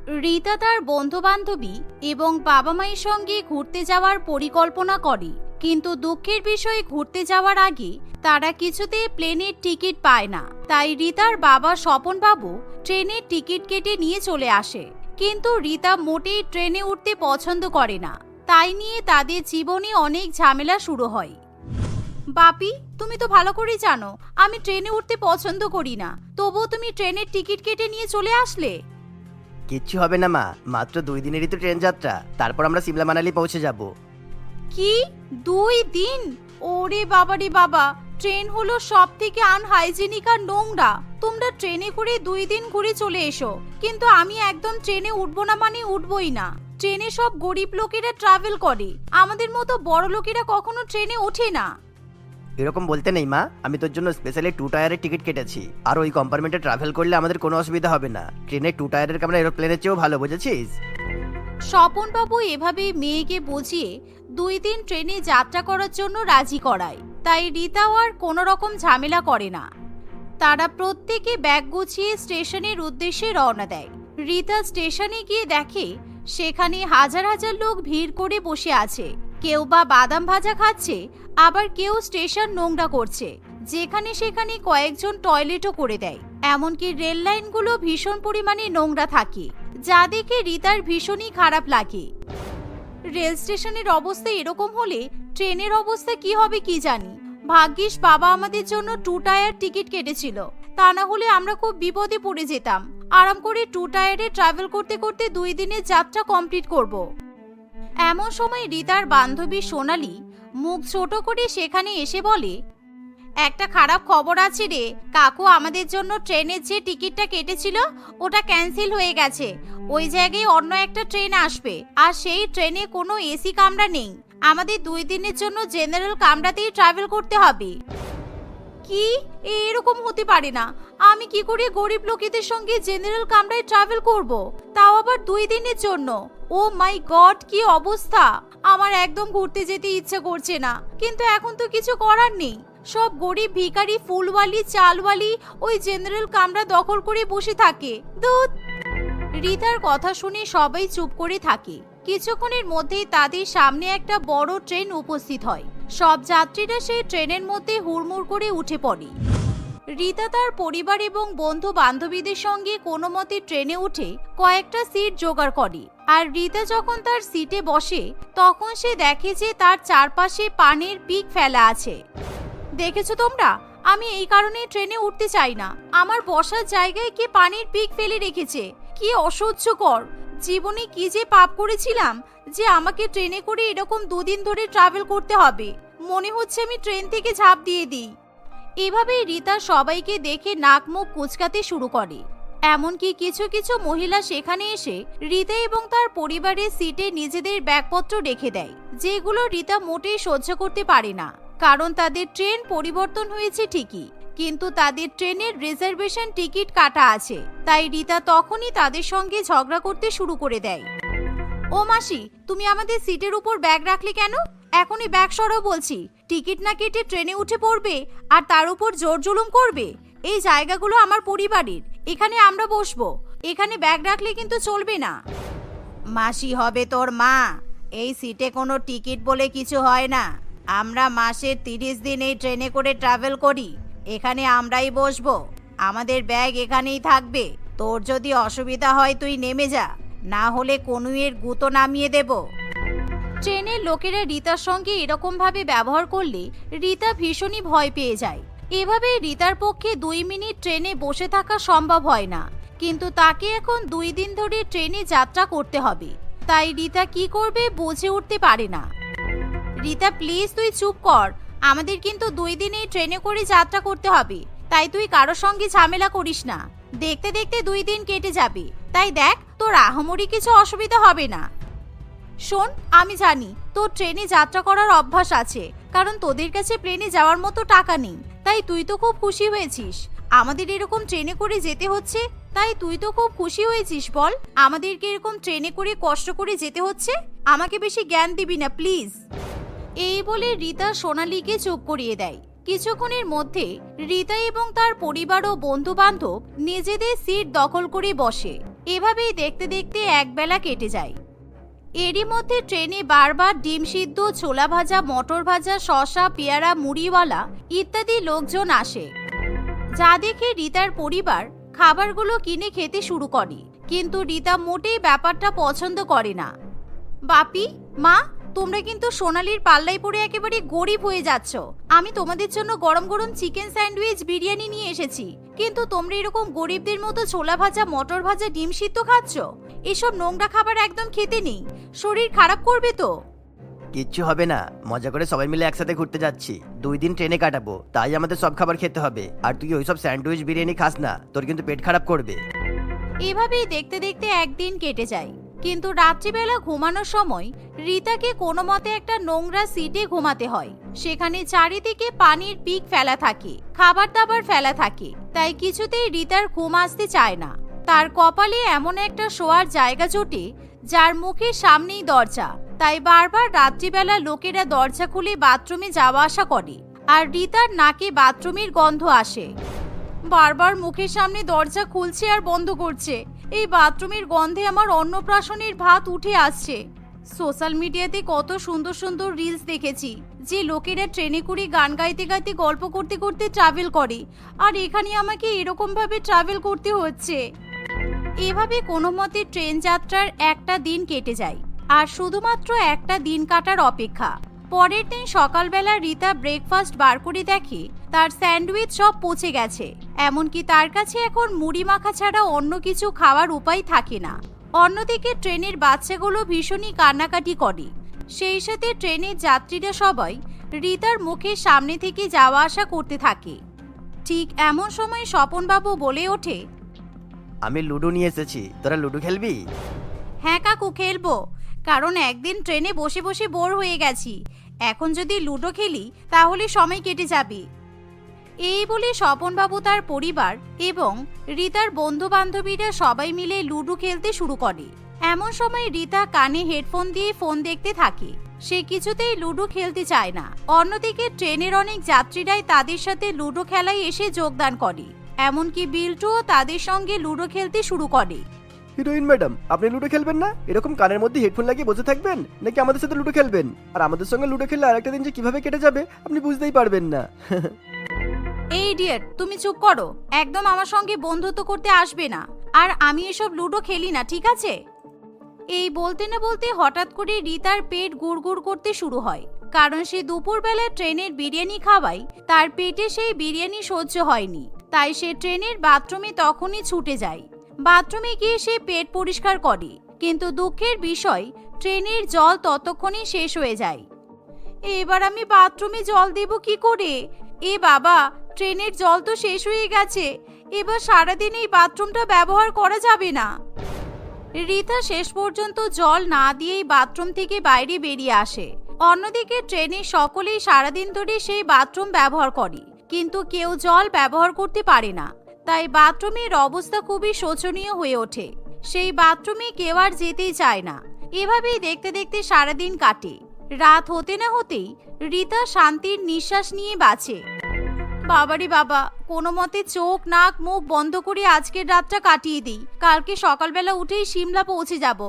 রিতা তার বন্ধু বান্ধবী এবং বাবা মায়ের সঙ্গে ঘুরতে যাওয়ার পরিকল্পনা করে, কিন্তু দুঃখের বিষয় ঘুরতে যাওয়ার আগে তারা কিছুতেই প্লেনের টিকিট পায় না। তাই রিতার বাবা স্বপন বাবু ট্রেনের টিকিট কেটে নিয়ে চলে আসে, কিন্তু রিতা মোটেই ট্রেনে উঠতে পছন্দ করে না। তাই নিয়ে তাদের জীবনে অনেক ঝামেলা শুরু হয়। বাপি, তুমি তো ভালো করেই জানো আমি ট্রেনে উঠতে পছন্দ করি না, তবুও তুমি ট্রেনের টিকিট কেটে নিয়ে চলে আসলে। কিচ্ছু হবে না মা, মাত্র 2 দিনেরই তো ট্রেন যাত্রা, তারপর আমরা সিমলা মানালি পৌঁছে যাব। কি 2 দিন? ওরে বাবা রে বাবা, ট্রেন হলো সব থেকে আনহাইজেনিক আর নোংরা। তোমরা ট্রেনে করে 2 দিন ঘুরে চলে এসো, কিন্তু আমি একদম ট্রেনে উঠবো না মানে উঠবই না। ট্রেনে সব গরিব লোকেরা ট্রাভেল করে, আমাদের মতো বড় লোকেরা কখনো ট্রেনে ওঠে না। এরকম বলতে নেই মা, আমি তোর জন্য স্পেশালি 2 টায়ারের টিকিট কেটেছি, আর ওই কম্পার্টমেন্টে ট্রাভেল করলে আমাদের কোনো অসুবিধা হবে না। ট্রেনের 2 টায়ারের কামরা এরোপ্লেনের চেয়েও ভালো, বুঝেছিস? স্বপন বাবু এভাবে মেয়েকে বুঝিয়ে 2 দিন ট্রেনে যাত্রা করার জন্য রাজি করায়। তাই রিতাও আর কোনো রকম ঝামেলা করে না। তারা প্রত্যেকে ব্যাগ গুছিয়ে স্টেশনের উদ্দেশ্যে রওনা দেয়। রিতা স্টেশনে গিয়ে দেখে সেখানে হাজার হাজার লোক ভিড় করে বসে আছে। কেউ বা বাদাম ভাজা খাচ্ছে, আবার কেউ স্টেশন নোংরা করছে। যেখানে সেখানে কয়েকজন টয়লেটও করে দেয়। এমনকি রেল লাইনগুলো ভীষণ পরিমাণে নোংরা থাকে, যা দেখে রিতার ভীষণই খারাপ লাগে। রেল স্টেশনের অবস্থা এরকম হলে ট্রেনের অবস্থা কি হবে কি জানি। ভাগ্যিস বাবা আমাদের জন্য 2 টায়ার টিকিট কেটেছিল, তা না হলে আমরা খুব বিপদে পড়ে যেতাম। আরাম করে 2 টায়ারে ট্রাভেল করতে করতে 2 দিনের যাত্রা কমপ্লিট করব। এমন সময় রিতার বান্ধবী সোনালি মুখ ছোট করে সেখানে এসে বলে, একটা খারাপ খবর আছে রে কাকু, আমাদের জন্য ট্রেনের যে টিকিটটা কেটেছিল ওটা ক্যান্সেল হয়ে গেছে। ওই জায়গায় অন্য একটা ট্রেন আসবে, আর সেই ট্রেনে কোনো এসি কামরা নেই। আমাদের 2 দিনের জন্য জেনারেল কামরাতেই ট্রাভেল করতে হবে। কি? এরকম হতে পারে না। আমি কি করে গরিব লোকেদের সঙ্গে জেনারেল কামরায় ট্রাভেল করব, তাও আবার 2 দিনের জন্য? ও মাই গড, কি অবস্থা! আমার একদম ঘুরতে যেতে ইচ্ছে করছে না, কিন্তু এখন তো কিছু করার নেই। সব গরিব ভিখারি ফুলওয়ালি চালওয়ালি ওই জেনারেল কামরা দখল করে বসে থাকে। দুধ! রিতার কথা শুনে সবাই চুপ করে থাকে। কিছুক্ষণের মধ্যেই তাদের সামনে একটা বড় ট্রেন উপস্থিত হয়। সব যাত্রীরা সেই ট্রেনের মধ্যে হুড়মুড় করে উঠে পড়ে। রিতা তার পরিবার এবং বন্ধু বান্ধবীদের সঙ্গে কোনো মতে ট্রেনে উঠে কয়েকটা সিট জোগাড় করে। আর রিতা যখন তার সিটে বসে তখন সে দেখে যে তার চারপাশে পানের পিক ফেলা আছে। দেখেছো তোমরা? আমি এই কারণে ট্রেনে উঠতে চাই না। আমার বসার জায়গায় কে পানির পিক ফেলে রেখেছে। কি অসহ্যকর! জীবনে কি যে পাপ করেছিলাম যে আমাকে ট্রেনে করে এরকম 2 দিন ধরে ট্রাভেল করতে হবে। মনে হচ্ছে আমি ট্রেন থেকে ঝাঁপ দিয়ে দিই। এভাবেই রিতা সবাইকে দেখে নাক মুখ কুঁচকাতে শুরু করে। এমনকি কিছু কিছু মহিলা সেখানে এসে রিতা এবং তার পরিবারের সিটে নিজেদের ব্যাগপত্র রেখে দেয়, যেগুলো রিতা মোটেই সহ্য করতে পারে না। কারণ তাদের ট্রেন পরিবর্তন হয়েছে ঠিকই, কিন্তু তাদের ট্রেনের রিজার্ভেশন টিকিট কাটা আছে। তাই রিতা তখনই তাদের সঙ্গে ঝগড়া করতে শুরু করে দেয়। ও মাসি, তুমি আমাদের সিটের উপর ব্যাগ রাখলে কেন? এখনই ব্যাগ সরাও বলছি। টিকিট না কেটে ট্রেনে উঠে পড়বে আর তার উপর জোর জুলুম করবে। এই জায়গাগুলো আমার পরিবারের, এখানে আমরা বসবো। এখানে ব্যাগ রাখলে কিন্তু চলবে না। মাসি হবে তোর মা। এই সিটে কোনো টিকিট বলে কিছু হয় না। আমরা মাসের 30 দিন এই ট্রেনে করে ট্রাভেল করি। এখানে আমরাই বসবো, আমাদের ব্যাগ এখানেই থাকবে। তোর যদি অসুবিধা হয় তুই নেমে যা, না হলে কনুইয়ের গুঁতো নামিয়ে দেব। ট্রেনের লোকেরা রিতার সঙ্গে এরকম ভাবে ব্যবহার করলে রিতা ভীষণই ভয় পেয়ে যায়। এভাবে রিতার পক্ষে 2 মিনিট ট্রেনে বসে থাকা সম্ভব হয় না, কিন্তু তাকে এখন 2 দিন ধরে ট্রেনে যাত্রা করতে হবে। তাই রিতা কি করবে বুঝে উঠতে পারে না। রিতা প্লিজ তুই চুপ কর, আমাদের কিন্তু 2 দিন এই ট্রেনে করে যাত্রা করতে হবে। তাই তুই কারোর সঙ্গে ঝামেলা করিস না। দেখতে দেখতে 2 দিন কেটে যাবে, তাই দেখ তোর আহামরি কিছু অসুবিধা হবে না। শোন, আমি জানি তোর ট্রেনে যাত্রা করার অভ্যাস আছে, কারণ তোদের কাছে প্লেনে যাওয়ার মতো টাকা নেই। তাই তুই তো খুব খুশি হয়েছিস আমাদের এরকম ট্রেনে করে যেতে হচ্ছে। তাই তুই তো খুব খুশি হয়েছিস বল, আমাদেরকে এরকম ট্রেনে করে কষ্ট করে যেতে হচ্ছে। আমাকে বেশি জ্ঞান দিবি না প্লিজ। এই বলে রিতা সোনালীকে চুপ করিয়ে দেয়। কিছুক্ষণের মধ্যে রিতা এবং তার পরিবার ও বন্ধু বান্ধব নিজেদের সিট দখল করে বসে। এভাবেই দেখতে দেখতে একবেলা কেটে যায়। এরই মধ্যে ট্রেনে বারবার ডিম সিদ্ধ, ছোলা ভাজা, মটর ভাজা, শসা, পেয়ারা, মুড়িওয়ালা ইত্যাদি লোকজন আসে, যা দেখে রিতার পরিবার খাবারগুলো কিনে খেতে শুরু করে। কিন্তু রিতা মোটেই ব্যাপারটা পছন্দ করে না। বাপি, মা, তোমরা কিন্তু সোনালির পাল্লায় পড়ে একেবারে গরিব হয়ে যাচ্ছ। আমি তোমাদের জন্য গরম গরম চিকেন স্যান্ডউইচ, বিরিয়ানি নিয়ে এসেছি, কিন্তু তোমরা এরকম গরিবদের মতো ছোলা ভাজা, মটর ভাজা, ডিম সিদ্ধ খাচ্ছ। এসব নোংরা খাবার একদম খেতে নেই, শরীর খারাপ করবে তো। কিচ্ছু হবে না, মজা করে সবাই মিলে একসাথে ঘুরতে যাচ্ছি, 2 দিন ট্রেনে কাটাবো, তাই আমাদের সব খাবার খেতে হবে। আর তুই ওইসব স্যান্ডউইচ বিরিয়ানি খাস না, তোর কিন্তু পেট খারাপ করবে। এভাবেই দেখতে দেখতে একদিন কেটে যায়। কিন্তু রাত্রিবেলা ঘুমানোর সময় রিতাকে কোনো মতে একটা নোংরা সিটে ঘুমাতে হয়। সেখানে চারিদিকে পানির পিক ফেলা থাকে, খাবার দাবার ফেলা থাকে, তাই কিছুতেই রিতার ঘুম আসতে চায় না। তার কপালে এমন একটা শোয়ার জায়গা জোটে যার মুখের সামনেই দরজা, তাই বারবার রাত্রিবেলা লোকেরা দরজা খুলে বাথরুমে যাওয়া আসা করে। আর রিতার নাকে বাথরুমের গন্ধ আসে। বারবার মুখের সামনে দরজা খুলছে আর বন্ধ করছে। এই বাথরুমের গন্ধে আমার অন্নপ্রাশনের ভাত উঠে আসছে। সোশ্যাল মিডিয়াতে কত সুন্দর সুন্দর রিলস দেখেছি, যে লোকেরা ট্রেনে করে গান গাইতে গাইতে গল্প করতে করতে ট্রাভেল করে, আর এখানে আমাকে এরকম ভাবে ট্রাভেল করতে হচ্ছে। এভাবে কোনো মতে ট্রেন যাত্রার একটা দিন কেটে যায়, আর শুধুমাত্র একটা দিন কাটার অপেক্ষা। পরের দিন সকালবেলা রিতা ব্রেকফাস্ট বার করে দেখে তার স্যান্ডউইচ সব পচে গেছে। এমনকি তার কাছে এখন মুড়ি মাখা ছাড়া অন্য কিছু খাওয়ার উপায় থাকে না। অন্যদিকে ট্রেনের বাচ্চাগুলো ভীষণই কান্নাকাটি করে। সেই সাথে ট্রেনের যাত্রীরা সবাই রিতার মুখের সামনে থেকে যাওয়া আসা করতে থাকে। ঠিক এমন সময় স্বপনবাবু বলে ওঠে, আমি লুডো নিয়ে এসেছি, তোরা লুডো খেলবি? হ্যাঁ কাকু, খেলবো। কারণ একদিন ট্রেনে বসে বসে বোর হয়ে গেছি, এখন যদি লুডো খেলি তাহলে সময় কেটে যাবে। এই বলে স্বপনবাবু, তার পরিবার এবং রিতার বন্ধু বান্ধবীরা সবাই মিলে লুডো খেলতে শুরু করে। এমন সময় রিতা কানে হেডফোন দিয়ে ফোন দেখতে থাকে। সে কিছুতেই লুডো খেলতে চায় না। অন্যদিকে ট্রেনের অনেক যাত্রীরাই তাদের সাথে লুডো খেলায় এসে যোগদান করে। এমনকি বিল্টুও তাদের সঙ্গে লুডো খেলতে শুরু করে। হিরোইন ম্যাডাম, আপনি লুডো খেলবেন না? এরকম কানের মধ্যে হেডফোন লাগিয়ে বসে থাকবেন, নাকি আমাদের সাথে লুডো খেলবেন? আর আমাদের সঙ্গে লুডো খেললে আরেকটা দিন যে কিভাবে কেটে যাবে আপনি বুঝতেই পারবেন না। এই ইডিয়েট, তুমি চুপ করো। একদম আমার সঙ্গে বন্ধুত্ব করতে আসবে না। আর আমি এসব লুডো খেলি না, ঠিক আছে? এই বলতে না বলতে হঠাৎ করে রিতার পেট গুড়গুড় করতে শুরু হয়। কারণ সে দুপুরবেলা ট্রেনের বিরিয়ানি খাওয়ায় তার পেটে সেই বিরিয়ানি সহ্য হয়নি। তাই সে ট্রেনের বাথরুমে তখনই ছুটে যায়। বাথরুমে গিয়ে সে পেট পরিষ্কার করে, কিন্তু দুঃখের বিষয় ট্রেনের জল ততক্ষণই শেষ হয়ে যায়। এবার আমি বাথরুমে জল দেব কি করে? এ বাবা, ট্রেনের জল তো শেষ হয়ে গেছে। এবার সারাদিন এই বাথরুমটা ব্যবহার করা যাবে না। রিতা শেষ পর্যন্ত জল না দিয়েই বাথরুম থেকে বাইরে বেরিয়ে আসে। অন্যদিকে ট্রেনে সকলেই সারাদিন ধরে সেই বাথরুম ব্যবহার করে, কিন্তু কেউ জল ব্যবহার করতে পারে না। তাই বাথরুমের অবস্থা খুবই শোচনীয় হয়ে ওঠে। সেই বাথরুমে কেউ আর যেতেই চায় না। এভাবেই দেখতে দেখতে সারাদিন কাটে। রাত হতে না হতেই রিতা শান্তির নিঃশ্বাস নিয়ে বাঁচে। বাবারি বাবা, কোনো মতে চোখ নাক মুখ বন্ধ করে আজকের রাতটা কাটিয়ে দিই। কালকে সকালবেলা উঠেই সিমলা পৌঁছে যাব।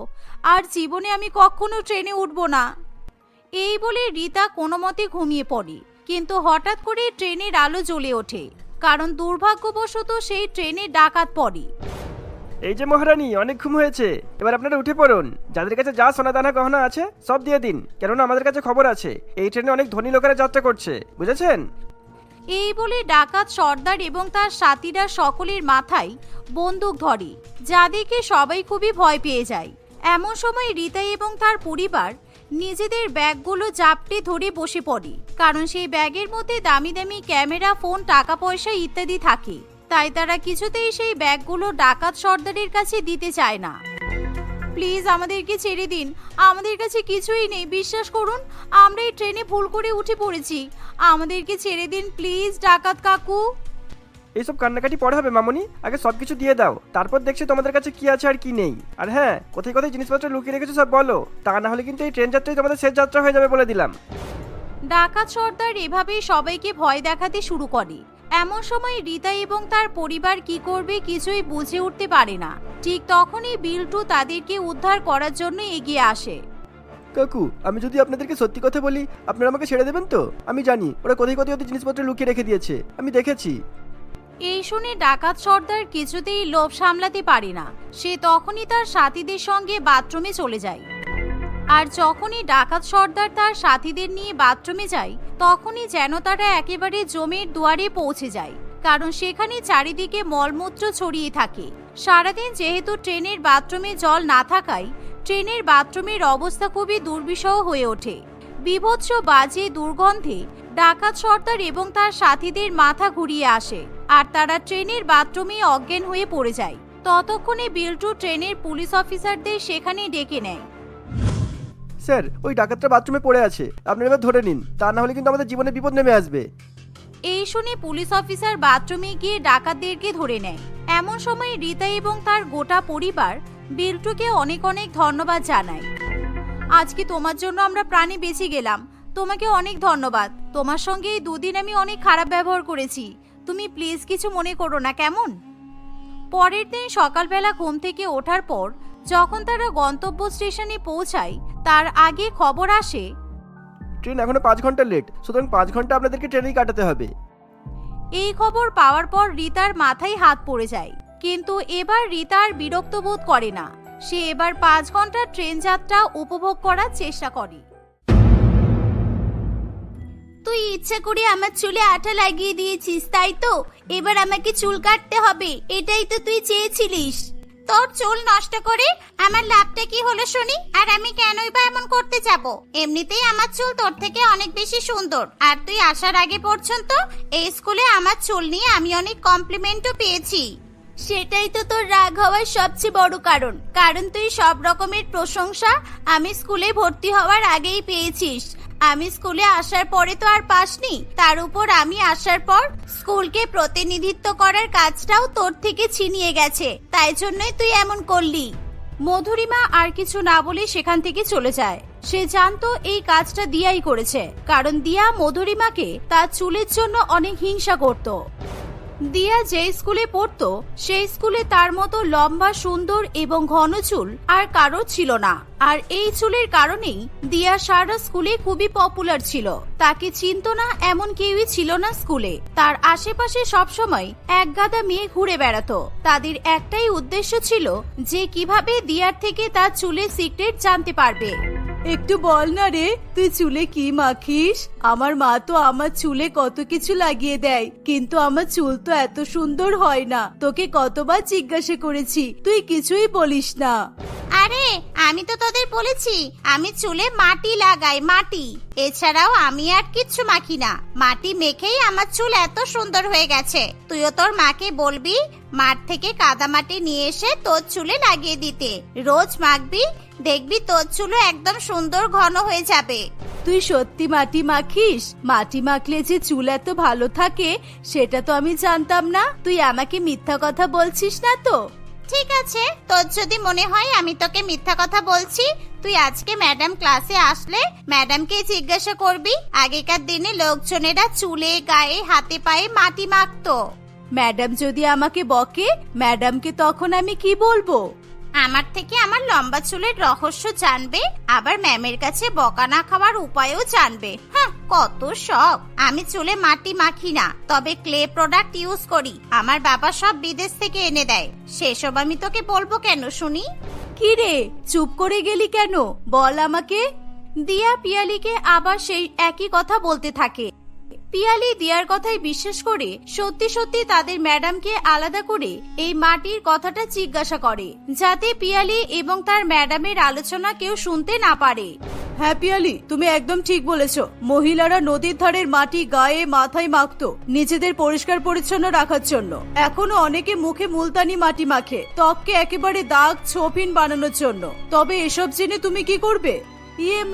আর জীবনে আমি কখনো ট্রেনে উঠবো না। এই বলে রিতা কোনো মতে ঘুমিয়ে পড়ে। কিন্তু হঠাৎ করে ট্রেনের আলো জ্বলে ওঠে, কারণ দুর্ভাগ্যবশত সেই ট্রেনে ডাকাত পড়ে। এই যে মহারানী, অনেক ঘুম হয়েছে, এবার আপনারা উঠে পড়ুন। যাদের কাছে যা সোনা দানা গহনা আছে সব দিয়ে দিন, কেননা আমাদের কাছে খবর আছে এই ট্রেনে অনেক ধনী লোকেরা যাত্রা করছে, বুঝেছেন? এই বলে ডাকাত সর্দার এবং তার সাথীরা সকলের মাথায় বন্দুক ধরে, যা দেখে সবাই খুবই ভয় পেয়ে যায়। এমন সময় রিতা এবং তার পরিবার নিজেদের ব্যাগগুলো জাপটে ধরে বসে পড়ে, কারণ সেই ব্যাগের মধ্যে দামি দামি ক্যামেরা, ফোন, টাকা পয়সা ইত্যাদি থাকে। তাই তারা কিছুতেই সেই ব্যাগগুলো ডাকাত সর্দারের কাছে দিতে চায় না। প্লিজ আমাদেরকে ছেড়ে দিন, আমাদের কাছে কিছুই নেই, বিশ্বাস করুন। আমরা এই ট্রেনে ভুল করে উঠে পড়েছি, আমাদেরকে ছেড়ে দিন প্লিজ ডাকাত কাকু। এইসব কান্নাকাটি পরে হবে মামনি, আগে সবকিছু দিয়ে দাও, তারপর দেখছি তোমাদের কাছে কি আছে আর কি নেই। আর হ্যাঁ, কোথায় কোথায় জিনিসপত্র লুকিয়ে রেখেছো সব বলো, তা না হলে কিন্তু এই ট্রেন যাত্রাই তোমাদের শেষ যাত্রা হয়ে যাবে বলে দিলাম। ডাকাত সর্দার এভাবেই সবাইকে ভয় দেখাতে শুরু করে। এমন সময় রিতা এবং তার পরিবার কি করবে কিছুই বুঝে উঠতে পারে না। ঠিক তখনই বিল্টু তাদেরকে উদ্ধার করার জন্য এগিয়ে আসে। কাকু, আমি যদি আপনাদেরকে সত্যি কথা বলি আপনারা আমাকে ছেড়ে দেবেন তো? আমি জানি ওরা কোথায় কোথায় ওদের জিনিসপত্র লুকিয়ে রেখে দিয়েছে, আমি দেখেছি। এই শুনে ডাকাত সর্দার কিছুতেই লোভ সামলাতে পারে না। সে তখনই তার সাথীদের সঙ্গে বাথরুমে চলে যায়। আর যখনই ডাকাত সর্দার তার সাথীদের নিয়ে বাথরুমে যায় তখনই যেন তারা একেবারে জমির দুয়ারে পৌঁছে যায়, কারণ সেখানে চারিদিকে মলমূত্র ছড়িয়ে থাকে। সারাদিন যেহেতু ট্রেনের বাথরুমে জল না থাকায় ট্রেনের বাথরুমের অবস্থা খুবই দুর্বিষহ হয়ে ওঠে। বিভৎস বাজে দুর্গন্ধে ডাকাত সর্দার এবং তার সাথীদের মাথা ঘুরিয়ে আসে আর তারা ট্রেনের বাথরুমে অজ্ঞান হয়ে পড়ে যায়। ততক্ষণে বিল্টু ট্রেনের পুলিশ অফিসারদের সেখানে ডেকে নেয়। স্যার, ওই ডাকাতটা বাথরুমে পড়ে আছে, আপনারা এবার ধরে নিন, তা না হলে কিন্তু আমাদের জীবনে বিপদ নেমে আসবে। এই শুনে পুলিশ অফিসার বাথরুমে গিয়ে ডাকাতদেরকে ধরে নেয়। এমন সময় রিতা এবং তার গোটা পরিবার বিল্টুকে অনেক অনেক ধন্যবাদ জানায়। আজকে তোমার জন্য আমরা প্রাণে বেঁচে গেলাম, তোমাকে অনেক ধন্যবাদ। তোমার সঙ্গে এই দুদিন আমি অনেক খারাপ ব্যবহার করেছি, তুমি প্লিজ কিছু মনে করো না, কেমন? পরের দিন সকালবেলা ঘুম থেকে ওঠার পর যখন তারা গন্তব্য স্টেশনে পৌঁছায় তার আগে খবর আসে ট্রেন এখনো 5 ঘন্টা লেট, সুতরাং 5 ঘন্টা আপনাদেরকে ট্রেনেই কাটাতে হবে। এই খবর পাওয়ার পর রিতার মাথায় হাত পড়ে যায়, কিন্তু এবার রিতা আর বিরক্ত বোধ করে না। সে এবার 5 ঘন্টার ট্রেন যাত্রা উপভোগ করার চেষ্টা করে। তুই ইচ্ছা করে আমার চুলে আঠা লাগিয়ে দিয়েছিস, তাই তো? এবার আমাকে চুল কাটতে হবে, এটাই তো তুই চেয়েছিলিস। তোর চুল নষ্ট করে আমার লাভটা কি হলো শুনি? আর আমি কেনই বা এমন করতে যাব? এমনিতেই আমার চুল তোর থেকে অনেক বেশি সুন্দর, আর তুই আসার আগে পর্যন্ত এই স্কুলে আমার চুল নিয়ে আমি অনেক কমপ্লিমেন্টও পেয়েছি। সেটাই তো তোর রাগ হওয়ার সবচেয়ে বড় কারণ, কারণ তুই সব রকমের প্রশংসা আমি স্কুলে ভর্তি হওয়ার আগেই পেয়েছিস। আমি স্কুলে আসার পরে তো আর পাসনি, তার উপর আমি আসার পর স্কুলকে প্রতিনিধিত্ব করার কাজটাও তোর থেকে ছিনিয়ে গেছে, তাই জন্যই তুই এমন করলি। মধুরিমা আর কিছু না বলে সেখান থেকে চলে যায়। সে জানতো এই কাজটা দিয়াই করেছে, কারণ দিয়া মধুরিমাকে তার চুলের জন্য অনেক হিংসা করত। দিয়া যে স্কুলে পড়তো সেই স্কুলে তার মতো লম্বা সুন্দর এবং ঘন চুল আর কারো ছিল না, আর এই চুলের কারণেই দিয়া সারা স্কুলে খুবই পপুলার ছিল। তাকে চিনতো না এমন কেউই ছিল না স্কুলে। তার আশেপাশে সবসময় এক গাদা মেয়ে ঘুরে বেড়াতো। তাদের একটাই উদ্দেশ্য ছিল যে কিভাবে দিয়ার থেকে তার চুলের সিক্রেট জানতে পারবে। একটু বল না রে, তুই চুলে কি মাখিস? আমার মা তো আমার চুলে কত কিছু লাগিয়ে দেয়, কিন্তু আমার চুল তো এত সুন্দর হয় না। তোকে কতবার জিজ্ঞাসা করেছি, তুই কিছুই বলিস না। আরে আমি তো তোদের বলেছি আমি চুলে মাটি লাগাই, মাটি। এছাড়াও আমি আর কিচ্ছু মাখি না, মাটি মেখেই আমার চুল এত সুন্দর হয়ে গেছে। তুইও তোর মাকে বলবি মাঠ থেকে কাদা মাটি নিয়ে এসে তোর চুলে লাগিয়ে দিতে। রোজ মাখবি, দেখবি তোর চুলও একদম সুন্দর ঘন হয়ে যাবে। তুই সত্যি মাটি মাখিস? মাটি মাখলে যে চুল এত ভালো থাকে সেটা তো আমি জানতাম না। তুই আমাকে মিথ্যা কথা বলছিস না তো? ঠিক আছে, তোর যদি মনে হয় আমি তোকে মিথ্যা কথা বলছি, তুই আজকে ম্যাডাম ক্লাসে আসলে ম্যাডামকে জিজ্ঞাসা করবি। আগেকার দিনে লোকজনেরা চুলে, গায়ে, হাতে পায়ে মাটি মাখতো। ম্যাডাম যদি আমাকে বকে, ম্যাডামকে তখন আমি কি বলবো? আমার থেকে আমার লম্বা চুলের রহস্য জানবে, আবার ম্যামের কাছে বকা না খাওয়ার উপায়ও জানবে। হ্যাঁ, কত শখ। আমি চুলে মাটি মাখি না, তবে ক্লে প্রোডাক্ট ইউজ করি। আমার বাবা সব বিদেশ থেকে এনে দেয়, সেসব আমি তোকে বলবো কেন শুনি? কি রে, চুপ করে গেলি কেন? বল আমাকে। দিয়া পিয়ালিকে আবার সেই একই কথা বলতে থাকে। পিয়ালি দিয়ার কথাই বিশ্বাস করে সত্যি সত্যি তাদের ম্যাডামকে আলাদা করে এই মাটির কথাটা জিজ্ঞাসা করে, যাতে পিয়ালি এবং তার ম্যাডামের আলোচনা কেউ শুনতে না পারে। হ্যাঁ পিয়ালি, তুমি একদম ঠিক বলেছো। মহিলারা নদীর ধারের মাটি গায়ে মাথায় মাখতো নিজেদের পরিষ্কার পরিচ্ছন্ন রাখার জন্য। এখনো অনেকে মুখে মুলতানি মাটি মাখে ত্বককে একেবারে দাগ ছোপহীন বানানোর জন্য। তবে এসব জেনে তুমি কি করবে?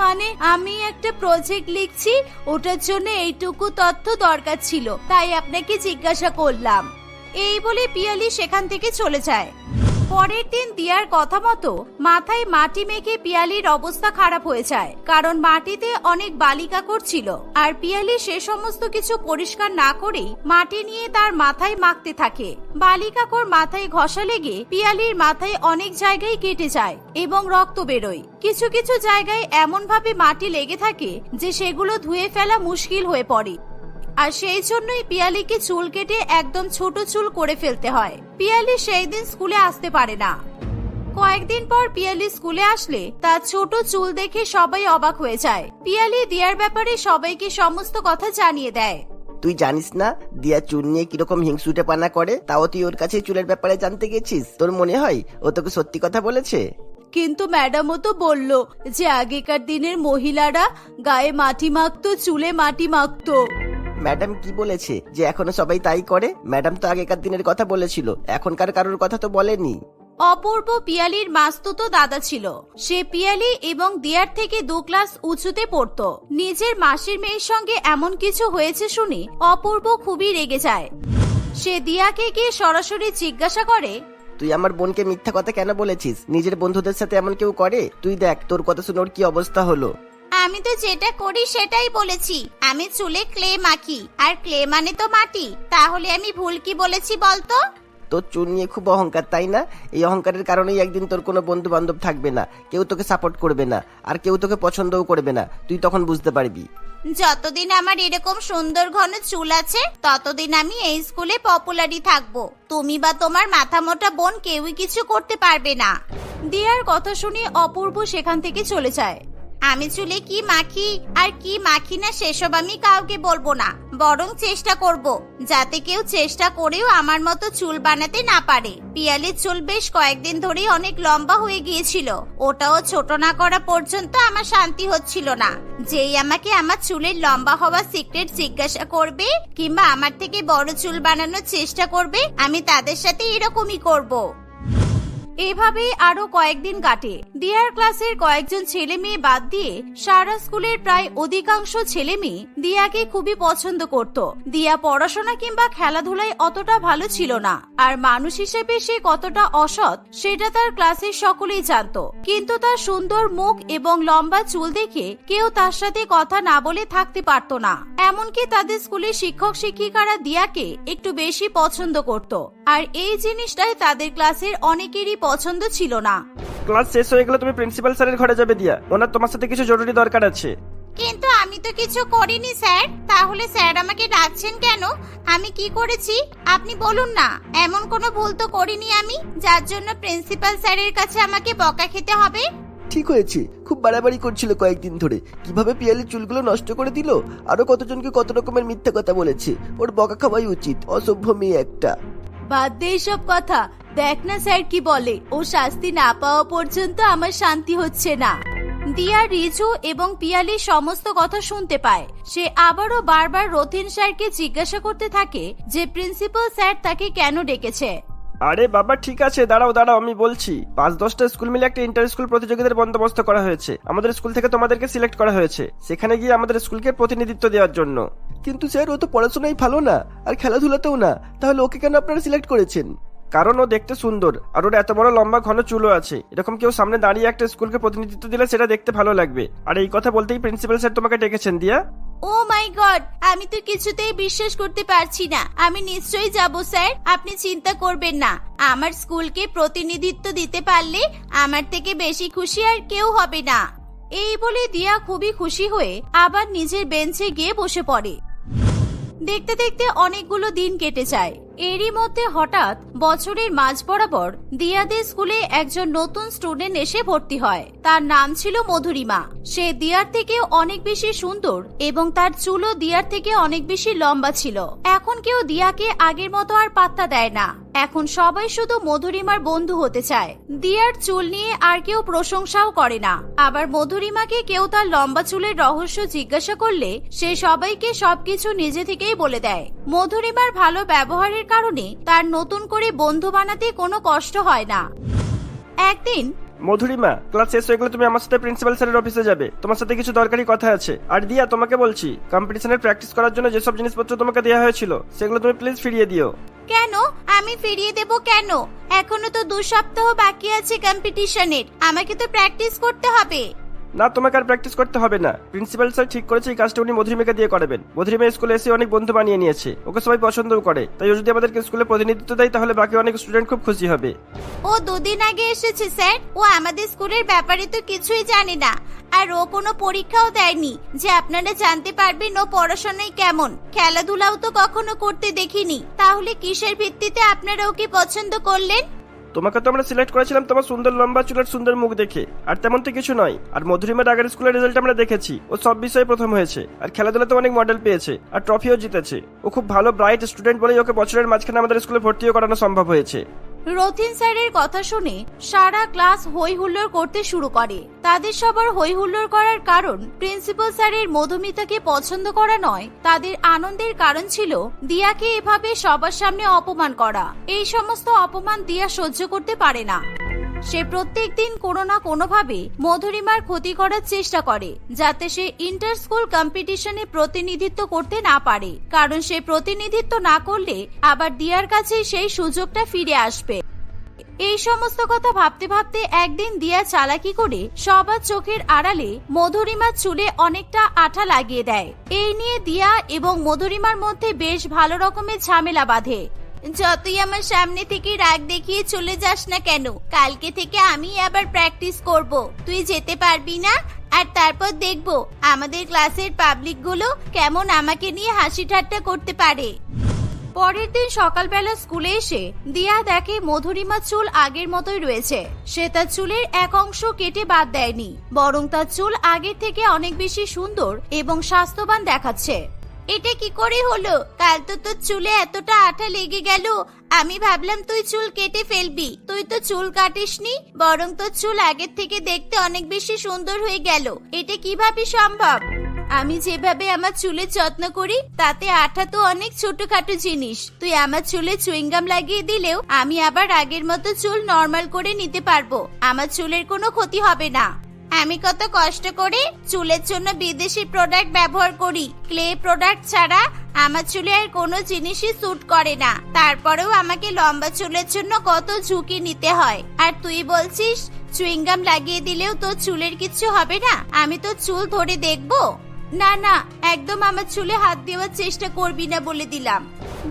মানে আমি একটা প্রজেক্ট লিখছি, ওটার জন্য এইটুকু তথ্য দরকার ছিল, তাই আপনাকে জিজ্ঞাসা করলাম। এই বলে পিয়ালি সেখান থেকে চলে যায়। পরের দিন দিয়ার কথা মতো মাথায় মাটি মেখে পিয়ালির অবস্থা খারাপ হয়ে যায়, কারণ মাটিতে অনেক বালি কাকড় ছিল। আর পিয়ালি সে সমস্ত কিছু পরিষ্কার না করেই মাটি নিয়ে তার মাথায় মাখতে থাকে। বালি কাকড় মাথায় ঘষা লেগে পিয়ালির মাথায় অনেক জায়গায় কেটে যায় এবং রক্ত বেরোয়। কিছু কিছু জায়গায় এমন ভাবে মাটি লেগে থাকে যে সেগুলো ধুয়ে ফেলা মুশকিল হয়ে পড়ে। আর সেই জন্যই পিয়ালিকে চুল কেটে একদম ছোট চুল করে ফেলতে হয়। পিয়ালি সেই দিন স্কুলে আসতে পারে না। কয়েকদিন পর পিয়ালি স্কুলে আসলে তার ছোট চুল দেখে সবাই অবাক হয়ে যায়। পিয়ালি দিয়ার ব্যাপারে সবাইকে সমস্ত কথা জানিয়ে দেয়। তুই জানিস না দিয়া চুল নিয়ে কিরকম হিংসুটে পানা করে, তাও তুই ওর কাছে চুলের ব্যাপারে জানতে গেছিস? তোর মনে হয় ও তোকে সত্যি কথা বলেছে? কিন্তু ম্যাডামও তো বলল যে আগেকার দিনের মহিলারা গায়ে মাটি মাখতো, চুলে মাটি মাখতো। ম্যাডাম কি বলেছে যে এখনো সবাই তাই করে? ম্যাডাম তো আগেকার দিনের কথা বলেছিল, এখনকার কারোর কথা তো বলেনি। অপূর্ব পিয়ালির মাস্তুতো দাদা ছিল। সে পিয়ালি এবং দিয়ার থেকে 2 ক্লাস উঁচুতে পড়তো। নিজের মাসির মেয়ের সঙ্গে এমন কিছু হয়েছে শুনে অপূর্ব খুবই রেগে যায়। সে দিয়াকে গিয়ে সরাসরি জিজ্ঞাসা করে, তুই আমার বোনকে মিথ্যা কথা কেন বলেছিস? নিজের বন্ধুদের সাথে এমন কেউ করে? তুই দেখ তোর কথা শুনে ওর কি অবস্থা হলো। আমি তো যেটা করি সেটাই বলেছি। আমি চুলে ক্লে মাখি, আর ক্লে মানে তো মাটি। তাহলে আমি ভুল কি বলেছি বলতো? তোর চুল নিয়ে খুব অহংকার, তাই না? এই অহংকারের কারণেই একদিন তোর কোনো বন্ধু বান্ধব থাকবে না, কেউ তোকে সাপোর্ট করবে না, আর কেউ তোকে পছন্দও করবে না। তুই তখন বুঝতে পারবি। যতদিন আমার এরকম সুন্দর ঘন চুল আছে ততদিন আমি এই স্কুলে পপুলারই থাকবো। তুমি বা তোমার মাথা মোটা বোন কেউই কিছু করতে পারবে না। দিয়ার কথা শুনে অপূর্ব সেখান থেকে চলে যায়। আমি চুলে কি মাখি আর কি মাখি না সেসব আমি কাউকে বলবো না, বরং চেষ্টা করব যাতে কেউ চেষ্টা করেও আমার মতো চুল বানাতে না পারে। পিয়ালির চুল বেশ কয়েকদিন ধরেই অনেক লম্বা হয়ে গিয়েছিল, ওটাও ছোট না করা পর্যন্ত আমার শান্তি হচ্ছিল না। যেই আমাকে আমার চুলের লম্বা হওয়া সিক্রেট জিজ্ঞাসা করবে কিংবা আমার থেকে বড় চুল বানানোর চেষ্টা করবে, আমি তাদের সাথে এরকমই করব। এভাবেই আরো কয়েকদিন কাটে। দিয়ার ক্লাসের কয়েকজন ছেলে মেয়ে বাদ দিয়ে সারা স্কুলের প্রায় অধিকাংশ ছেলে মেয়ে দিয়াকে খুবই পছন্দ করত। দিয়া পড়াশোনা কিংবা খেলাধুলায় অতটা ভালো ছিল না, আর মানুষ হিসেবে সে কতটা অসৎ সেটা তার ক্লাসের সকলেই জানতো। কিন্তু তার সুন্দর মুখ এবং লম্বা চুল দেখে কেউ তার সাথে কথা না বলে থাকতে পারত না। এমনকি তাদের স্কুলের শিক্ষক শিক্ষিকারা দিয়াকে একটু বেশি পছন্দ করত, আর এই জিনিসটাই তাদের ক্লাসের অনেকেরই পছন্দ ছিল না। ক্লাস শেষ হয়ে গেলে তুমি প্রিন্সিপাল স্যারের ঘরে যাবে দিয়া, ওনার তোমার সাথে কিছু জরুরি দরকার আছে। কিন্তু আমি তো কিছু করিনি স্যার। তাহলে স্যার আমাকে ডাকছেন কেন? আমি কি করেছি আপনি বলুন না। এমন কোনো ভুল তো করিনি আমি যার জন্য প্রিন্সিপাল স্যারের কাছে আমাকে বকা খেতে হবে। ঠিক হয়েছে, খুব বাড়াবাড়ি করছিল কয়েকদিন ধরে। কিভাবে পিয়ালির চুলগুলো নষ্ট করে দিল, আরো কতজনকে কত রকমের মিথ্যা কথা বলেছে। ওর বকা খাওয়াই উচিত, অসভ্য মেয়ে একটা। বাদ দে সব কথা, দেখ না স্যার কি বলে। ও শাস্তি না পাওয়া পর্যন্ত আমার শান্তি হচ্ছে না। দিয়া রিজু এবং পিয়ালির সমস্ত কথা শুনতে পায়। সে আবারও বারবার রথিন স্যারকে জিজ্ঞাসা করতে থাকে যে প্রিন্সিপাল স্যার তাকে কেন ডেকেছে। আরে বাবা ঠিক আছে, দাঁড়াও দাঁড়াও, আমি বলছি। 5-10টা স্কুল মিলে একটা ইন্টার স্কুল প্রতিযোগিতার বন্দোবস্ত করা হয়েছে। আমাদের স্কুল থেকে তোমাদেরকে সিলেক্ট করা হয়েছে সেখানে গিয়ে আমাদের স্কুলকে প্রতিনিধিত্ব দেওয়ার জন্য। কিন্তু স্যার ও তো পড়াশোনায় ভালো না, আর খেলাধুলাতেও না, তাহলে ওকে কেন আপনারা সিলেক্ট করেছেন? কারণ ও দেখতে সুন্দর, আর ওর এত বড় লম্বা ঘন চুলও আছে। এরকম কেউ সামনে দাঁড়িয়ে একটা স্কুলকে প্রতিনিধিত্ব দিলে সেটা দেখতে ভালো লাগবে। আর এই কথা বলতেই প্রিন্সিপাল স্যার তোমাকে ডেকেছেন দিয়া। ও মাই গড, আমি তো কিছুতেই বিশ্বাস করতে পারছি না। আমি নিশ্চয়ই যাব স্যার, আপনি চিন্তা করবেন না। আমার স্কুলকে প্রতিনিধিত্ব দিতে পারলে আমার থেকে বেশি খুশি আর কেউ হবে না। এই বলে দিয়া খুবই খুশি হয়ে আবার নিজের বেঞ্চে গিয়ে বসে পড়ে। দেখতে দেখতে অনেকগুলো দিন কেটে যায়। এরই মধ্যে হঠাৎ বছরের মাঝ বরাবর দিয়াদের স্কুলে একজন নতুন স্টুডেন্ট এসে ভর্তি হয়। তার নাম ছিল মধুরিমা। সে দিয়ার থেকে অনেক বেশি সুন্দর এবং তার চুলও দিয়ার থেকে অনেক বেশি লম্বা ছিল। এখন কেউ দিয়াকে আগের মতো আর পাত্তা দেয় না। এখন সবাই শুধু মধুরিমার বন্ধু হতে চায়। দিয়ার চুল নিয়ে আর কেউ প্রশংসাও করে না। আবার মধুরিমাকে কেউ তার লম্বা চুলের রহস্য জিজ্ঞাসা করলে সে সবাইকে সবকিছু নিজে থেকেই বলে দেয়। মধুরিমার ভালো ব্যবহারের কারণে তার নতুন করে বন্ধু বানাতে কোনো কষ্ট হয় না। একদিন মধুরিমা, ক্লাস শেষ হয়ে গেলে তুমি আমার সাথে প্রিন্সিপাল স্যারের অফিসে যাবে, তোমার সাথে কিছু দরকারি কথা আছে। আর দিয়া, তোমাকে বলছি, কম্পিটিশনের প্র্যাকটিস করার জন্য যেসব জিনিসপত্র তোমাকে দেওয়া হয়েছিল সেগুলো তুমি প্লিজ ফিরিয়ে দিও। কেন? আমি ফিরিয়ে দেব কেন? এখনো তো 2 সপ্তাহ বাকি আছে কম্পিটিশনের, আমাকে তো প্র্যাকটিস করতে হবে। না, তোমাকে আর প্র্যাকটিস করতে হবে না। প্রিন্সিপাল স্যার ঠিক করেছে এই কাজটা উনি মধুরিমাকে দিয়ে করাবেন। মধুরিমা স্কুলে এসে অনেক বন্ধু বানিয়ে নিয়েছে, ওকে সবাই পছন্দও করে, তাই ও যদি আমাদেরকে স্কুলে প্রতিনিধিত্ব দেয় তাহলে বাকি অনেক স্টুডেন্ট খুব খুশি হবে। ও 2 দিন আগে এসেছে স্যার, ও আমাদের স্কুলের ব্যাপারে তো কিছুই জানে না। আর ও কোনো পরীক্ষাও দেয়নি যে আপনারা জানতে পারবেন ও পড়াশোনায় কেমন। খেলাধুলাও তো কখনো করতে দেখিনি, তাহলে কিসের ভিত্তিতে আপনারা ওকে পছন্দ করলেন? তোমাকে তো আমরা সিলেক্ট করেছিলাম তোমার সুন্দর লম্বা চুলের সুন্দর মুখ দেখে, আর তেমন তো কিছু নয়। আর মধুরিমার আগের স্কুলের রেজাল্ট আমরা দেখেছি, ও সব বিষয়ে প্রথম হয়েছে, আর খেলাধুলাতে অনেক মডেল পেয়েছে, আর ট্রফিও জিতেছে। ও খুব ভালো ব্রাইট স্টুডেন্ট বলেই ওকে বছরের মাঝখানে আমাদের স্কুলে ভর্তিও করানো সম্ভব হয়েছে। রথিন স্যারের কথা শুনে সারা ক্লাস হই হুল্লোড় করতে শুরু করে। তাদের সবার হই হুল্লোড় করার কারণ প্রিন্সিপাল স্যারের মধুমিতাকে পছন্দ করা নয়, তাদের আনন্দের কারণ ছিল দিয়াকে এভাবে সবার সামনে অপমান করা। এই সমস্ত অপমান দিয়া সহ্য করতে পারে না। সে প্রত্যেকদিন কোনো না কোনোভাবে মধুরিমার ক্ষতি করার চেষ্টা করে, যাতে সে ইন্টার স্কুল কম্পিটিশনে প্রতিনিধিত্ব করতে না পারে, কারণ সে প্রতিনিধিত্ব না করলে আবার দিয়ার কাছে সেই সুযোগটা ফিরে আসবে। এই সমস্ত কথা ভাবতে ভাবতে একদিন দিয়া চালাকি করে সবার চোখের আড়ালে মধুরিমার চুলে অনেকটা আঠা লাগিয়ে দেয়। এই নিয়ে দিয়া এবং মধুরিমার মধ্যে বেশ ভালো রকমের ঝামেলা বাঁধে। যতই আমার সামনে থেকে রাগ দেখিয়ে চলে যাস না কেন, কালকে থেকে আমি আবার প্র্যাকটিস করব। তুই যেতে পারবি না? আর তারপর দেখবো আমাদের ক্লাসের পাবলিক গুলো কেমন আমাকে নিয়ে হাসি ঠাট্টা করতে পারে। পরের দিন সকালবেলা স্কুলে এসে দিয়া দেখে মধুরিমার চুল আগের মতোই রয়েছে। সে তার চুলের এক অংশ কেটে বাদ দেয়নি, বরং তার চুল আগের থেকে অনেক বেশি সুন্দর এবং স্বাস্থ্যবান দেখাচ্ছে। এটা কি করে হলো? কাল তো তোর চুলে এতটা আঠা লেগে গেল, আমি ভাবলাম তুই চুল কেটে ফেলবি। তুই তো চুল কাটিসনি, বরং তোর চুল আগের থেকে দেখতে অনেক বেশি সুন্দর হয়ে গেল। এটা কিভাবে সম্ভব? আমি যেভাবে আমার চুলের যত্ন করি তাতে আঠা তো অনেক ছোটখাটো জিনিস। তুই আমার চুলে চুইংগাম লাগিয়ে দিলেও আমি আবার আগের মতো চুল নরমাল করে নিতে পারবো, আমার চুলের কোনো ক্ষতি হবে না। আমি কত কষ্ট করে চুলের জন্য বিদেশি প্রোডাক্ট ব্যবহার করি, ক্লে প্রোডাক্ট ছাড়া আমার চুলে আর কোনো জিনিসই স্যুট করে না। তারপরেও আমাকে লম্বা চুলের জন্য কত ঝুঁকি নিতে হয়, আর তুই বলছিস চুইংগাম লাগিয়ে দিলেও তোর চুলের কিছু হবে না? আমি তো চুল ধরে দেখবো। না না, একদম আমার চুলে হাত দেওয়ার চেষ্টা করবি না বলে দিলাম।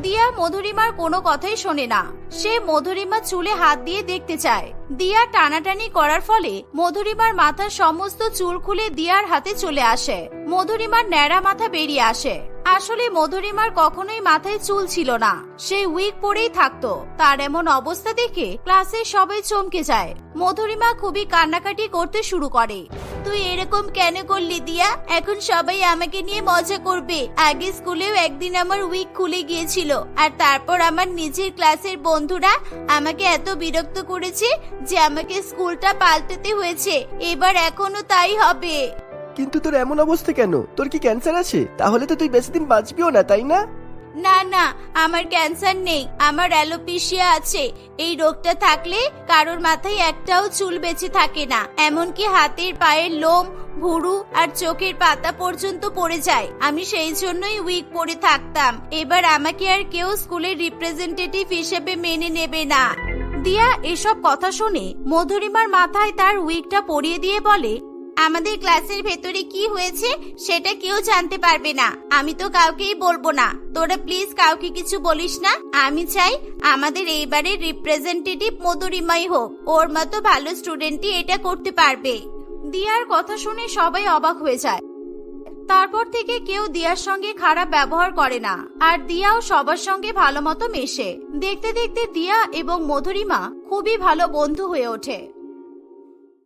দিয়া মধুরিমার কোনো কথাই শোনে না। সে মধুরিমার চুলে হাত দিয়ে দেখতে চায়। দিয়া টানাটানি করার ফলে মধুরিমার মাথার সমস্ত চুল খুলে দিয়ার হাতে চলে আসে। মধুরিমার ন্যাড়া মাথা বেরিয়ে আসে। আসলে মধুরিমার কখনোই মাথায় চুল ছিল না, সে উইগ পরেই থাকতো। তার এমন অবস্থা দেখে ক্লাসে সবাই চমকে যায়। মধুরিমা খুবই কান্নাকাটি করতে শুরু করে। তুই এরকম কেন করলি দিয়া? এখন সবাই আমাকে নিয়ে মজা করবে। আগে স্কুলেও একদিন আমার উইগ খুলে গিয়েছিল, আর তারপর আমার নিজের ক্লাসের বন্ধুরা আমাকে এত বিরক্ত করেছে যে আমাকে স্কুলটা পাল্টাতে হয়েছে। এবার এখনো তাই হবে। কিন্তু তোর এমন অবস্থা কেন? তোর কি ক্যান্সার আছে? তাহলে তো তুই বেশি দিন বাঁচবিও না, তাই না? না না, আমার ক্যান্সার নেই, আমার অ্যালোপেশিয়া আছে। এই রোগটা থাকলে কারোর মাথায় একটাও চুল বেঁচে থাকে না, এমনকি হাতের পায়ের লোম, ভুরু আর চোখের পাতা পর্যন্ত পড়ে যায়। আমি সেই জন্যই উইগ পরে থাকতাম। এবার আমাকে আর কেউ স্কুলের রিপ্রেজেন্টেটিভ হিসেবে মেনে নেবে না। দিয়া এসব কথা শুনে মধুরিমার মাথায় তার উইগটা পরিয়ে দিয়ে বলে, আমাদের ক্লাসের ভেতরে কি হয়েছে সেটা কেউ জানতে পারবে না, আমি তো কাউকেই বলবো না। তোরা প্লিজ কাউকে কিছু বলিস না। আমি চাই আমাদের এইবারের রিপ্রেজেন্টেটিভ মধুরিমাই হোক, ওর মতো ভালো স্টুডেন্টই এটা করতে পারবে। দিয়ার কথা শুনে সবাই অবাক হয়ে যায়। তারপর থেকে কেউ দিয়ার সঙ্গে খারাপ ব্যবহার করে না, আর দিয়াও সবার সঙ্গে ভালো মতো মেশে। দেখতে দেখতে দিয়া এবং মধুরিমা খুবই ভালো বন্ধু হয়ে ওঠে।